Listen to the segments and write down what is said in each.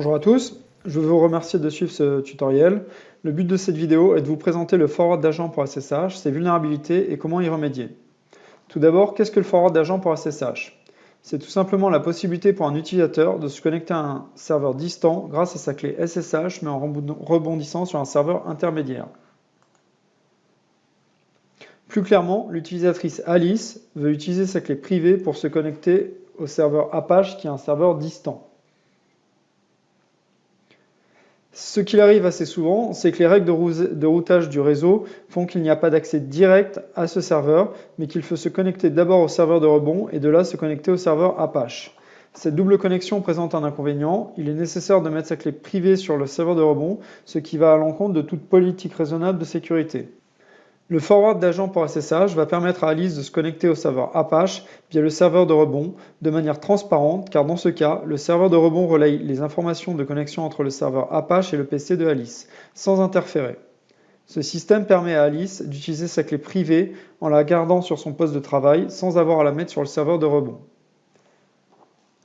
Bonjour à tous, je veux vous remercier de suivre ce tutoriel. Le but de cette vidéo est de vous présenter le forward d'agent pour SSH, ses vulnérabilités et comment y remédier. Tout d'abord, qu'est-ce que le forward d'agent pour SSH? C'est tout simplement la possibilité pour un utilisateur de se connecter à un serveur distant grâce à sa clé SSH, mais en rebondissant sur un serveur intermédiaire. Plus clairement, l'utilisatrice Alice veut utiliser sa clé privée pour se connecter au serveur Apache qui est un serveur distant. Ce qu'il arrive assez souvent, c'est que les règles de routage du réseau font qu'il n'y a pas d'accès direct à ce serveur, mais qu'il faut se connecter d'abord au serveur de rebond et de là se connecter au serveur Apache. Cette double connexion présente un inconvénient, il est nécessaire de mettre sa clé privée sur le serveur de rebond, ce qui va à l'encontre de toute politique raisonnable de sécurité. Le forward d'agent pour SSH va permettre à Alice de se connecter au serveur Apache via le serveur de rebond de manière transparente car dans ce cas, le serveur de rebond relaye les informations de connexion entre le serveur Apache et le PC de Alice, sans interférer. Ce système permet à Alice d'utiliser sa clé privée en la gardant sur son poste de travail sans avoir à la mettre sur le serveur de rebond.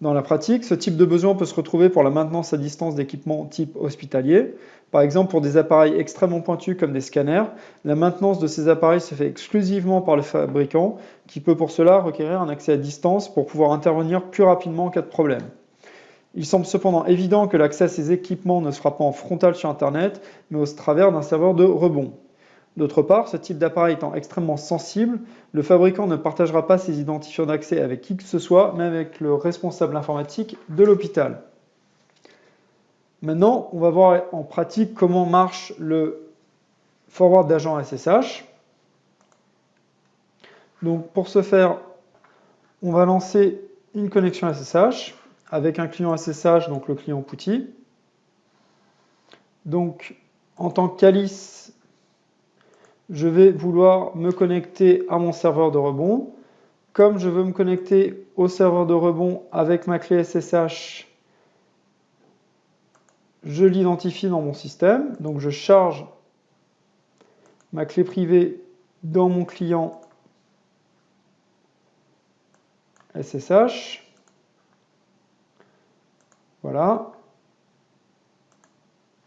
Dans la pratique, ce type de besoin peut se retrouver pour la maintenance à distance d'équipements type hospitalier. Par exemple, pour des appareils extrêmement pointus comme des scanners, la maintenance de ces appareils se fait exclusivement par le fabricant, qui peut pour cela requérir un accès à distance pour pouvoir intervenir plus rapidement en cas de problème. Il semble cependant évident que l'accès à ces équipements ne se fera pas en frontal sur Internet, mais au travers d'un serveur de rebond. D'autre part, ce type d'appareil étant extrêmement sensible, le fabricant ne partagera pas ses identifiants d'accès avec qui que ce soit, même avec le responsable informatique de l'hôpital. Maintenant, on va voir en pratique comment marche le forward d'agent SSH. Donc, pour ce faire, on va lancer une connexion SSH avec un client SSH, donc le client PuTTY. Donc, en tant qu'Alice, je vais vouloir me connecter à mon serveur de rebond. Comme je veux me connecter au serveur de rebond avec ma clé SSH, je l'identifie dans mon système. Donc je charge ma clé privée dans mon client SSH. Voilà.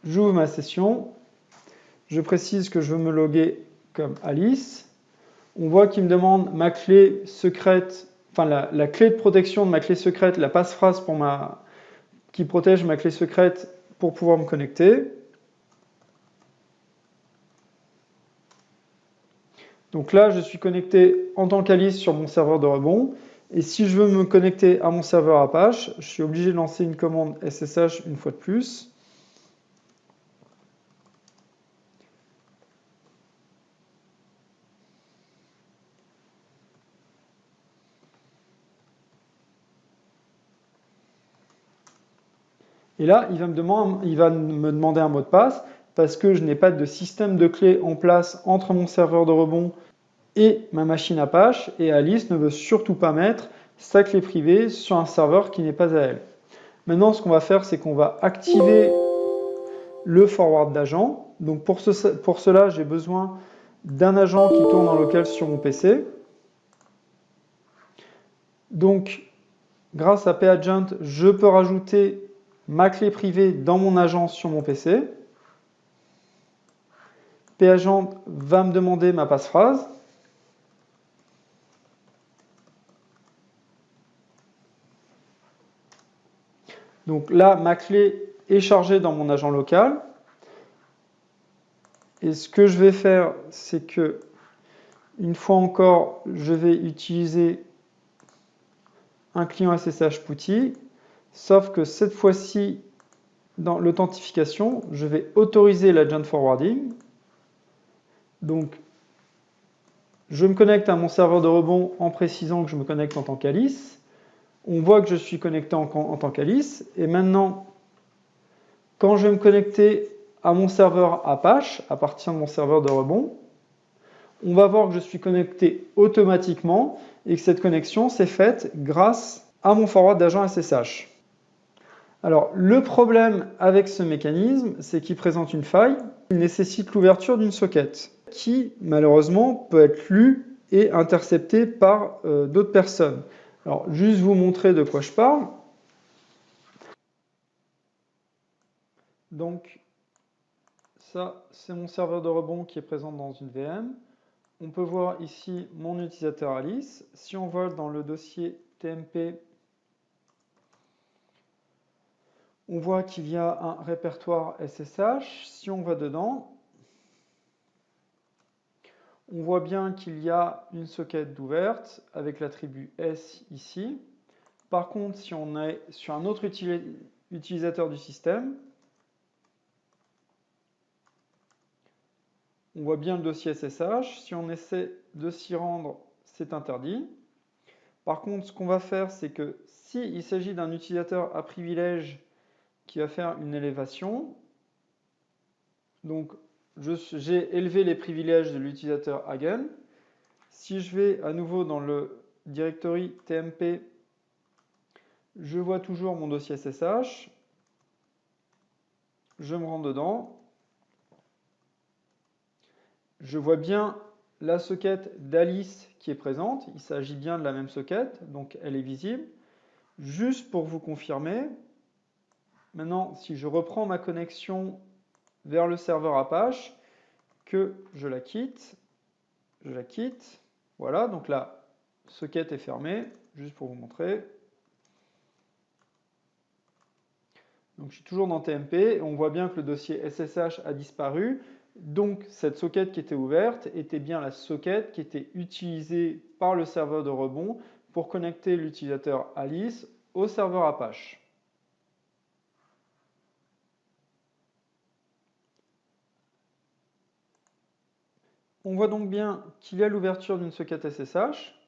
J'ouvre ma session. Je précise que je veux me loguer comme Alice. On voit qu'il me demande ma clé secrète, enfin la clé de protection de ma clé secrète, la passphrase qui protège ma clé secrète pour pouvoir me connecter. Donc là, je suis connecté en tant qu'Alice sur mon serveur de rebond. Et si je veux me connecter à mon serveur Apache, je suis obligé de lancer une commande SSH une fois de plus. Et là, il va me demander un mot de passe parce que je n'ai pas de système de clés en place entre mon serveur de rebond et ma machine Apache. Et Alice ne veut surtout pas mettre sa clé privée sur un serveur qui n'est pas à elle. Maintenant, ce qu'on va faire, c'est qu'on va activer le forward d'agent. Donc pour cela, j'ai besoin d'un agent qui tourne en local sur mon PC. Donc, grâce à pagent, je peux rajouter ma clé privée dans mon agent sur mon PC. Pagent va me demander ma passphrase. Donc là, ma clé est chargée dans mon agent local. Et ce que je vais faire, c'est que, une fois encore, je vais utiliser un client SSH PuTTY, sauf que cette fois-ci, dans l'authentification, je vais autoriser l'agent forwarding. Donc, je me connecte à mon serveur de rebond en précisant que je me connecte en tant qu'Alice. On voit que je suis connecté en tant qu'Alice. Et maintenant, quand je vais me connecter à mon serveur Apache, à partir de mon serveur de rebond, on va voir que je suis connecté automatiquement et que cette connexion s'est faite grâce à mon forward d'agent SSH. Alors, le problème avec ce mécanisme, c'est qu'il présente une faille. Il nécessite l'ouverture d'une socket qui, malheureusement, peut être lue et interceptée par d'autres personnes. Alors, juste vous montrer de quoi je parle. Donc, ça, c'est mon serveur de rebond qui est présent dans une VM. On peut voir ici mon utilisateur Alice. Si on va dans le dossier TMP, on voit qu'il y a un répertoire SSH. Si on va dedans, on voit bien qu'il y a une socket d'ouverte avec l'attribut S ici. Par contre, si on est sur un autre utilisateur du système, on voit bien le dossier SSH. Si on essaie de s'y rendre, c'est interdit. Par contre, ce qu'on va faire, c'est que s'il s'agit d'un utilisateur à privilège qui va faire une élévation, donc j'ai élevé les privilèges de l'utilisateur Hagen. Si je vais à nouveau dans le directory TMP, je vois toujours mon dossier SSH. Je me rends dedans. Je vois bien la socket d'Alice qui est présente. Il s'agit bien de la même socket, donc elle est visible. Juste pour vous confirmer, maintenant, si je reprends ma connexion vers le serveur Apache, que je la quitte, voilà, donc la socket est fermée, juste pour vous montrer. Donc je suis toujours dans TMP, et on voit bien que le dossier SSH a disparu. Donc cette socket qui était ouverte était bien la socket qui était utilisée par le serveur de rebond pour connecter l'utilisateur Alice au serveur Apache. On voit donc bien qu'il y a l'ouverture d'une socket SSH.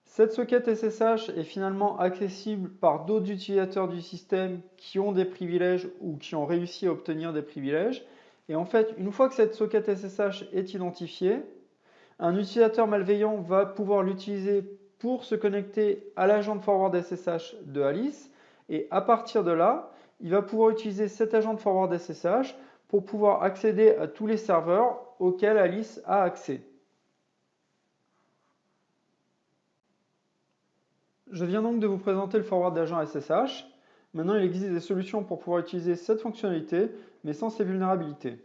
Cette socket SSH est finalement accessible par d'autres utilisateurs du système qui ont des privilèges ou qui ont réussi à obtenir des privilèges. Et en fait, une fois que cette socket SSH est identifiée, un utilisateur malveillant va pouvoir l'utiliser pour se connecter à l'agent de forward SSH de Alice. Et à partir de là, il va pouvoir utiliser cet agent de forward SSH pour pouvoir accéder à tous les serveurs auxquels Alice a accès. Je viens donc de vous présenter le forward d'agent SSH. Maintenant, il existe des solutions pour pouvoir utiliser cette fonctionnalité, mais sans ces vulnérabilités.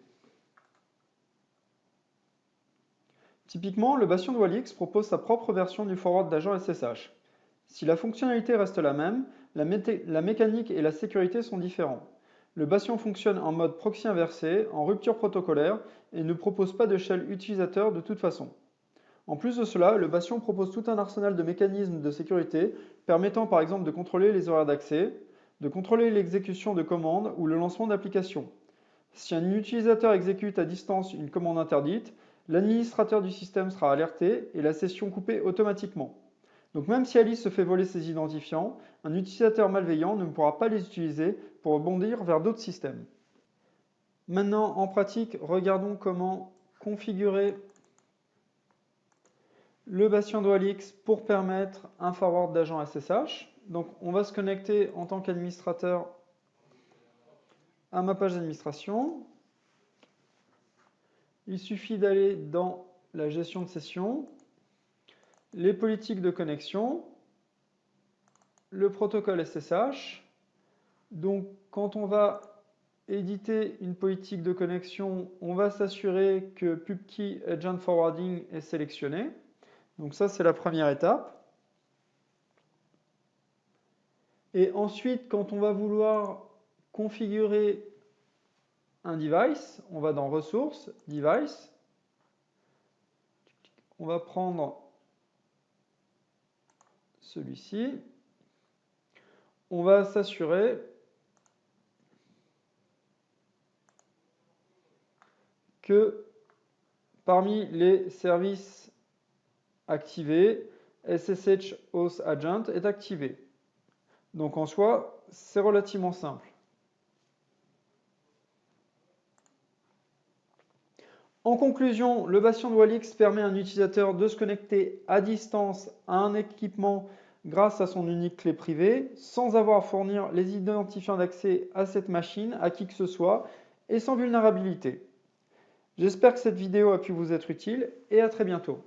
Typiquement, le bastion de Wallix propose sa propre version du forward d'agent SSH. Si la fonctionnalité reste la même, la mécanique et la sécurité sont différents. Le bastion fonctionne en mode proxy inversé, en rupture protocolaire, et ne propose pas de shell utilisateur de toute façon. En plus de cela, le bastion propose tout un arsenal de mécanismes de sécurité permettant par exemple de contrôler les horaires d'accès, de contrôler l'exécution de commandes ou le lancement d'applications. Si un utilisateur exécute à distance une commande interdite, l'administrateur du système sera alerté et la session coupée automatiquement. Donc même si Alice se fait voler ses identifiants, un utilisateur malveillant ne pourra pas les utiliser pour rebondir vers d'autres systèmes. Maintenant, en pratique, regardons comment configurer le bastion de Wallix pour permettre un forward d'agent SSH. Donc on va se connecter en tant qu'administrateur à ma page d'administration. Il suffit d'aller dans la gestion de session, les politiques de connexion, le protocole SSH. Donc quand on va éditer une politique de connexion, on va s'assurer que PubKey Agent Forwarding est sélectionné. Donc ça, c'est la première étape. Et ensuite, quand on va vouloir configurer un device, on va dans Ressources, Device. On va prendre celui-ci. On va s'assurer que parmi les services activés, SSH Host Agent est activé. Donc en soi, c'est relativement simple. En conclusion, le bastion de Wallix permet à un utilisateur de se connecter à distance à un équipement grâce à son unique clé privée, sans avoir à fournir les identifiants d'accès à cette machine à qui que ce soit et sans vulnérabilité. J'espère que cette vidéo a pu vous être utile et à très bientôt.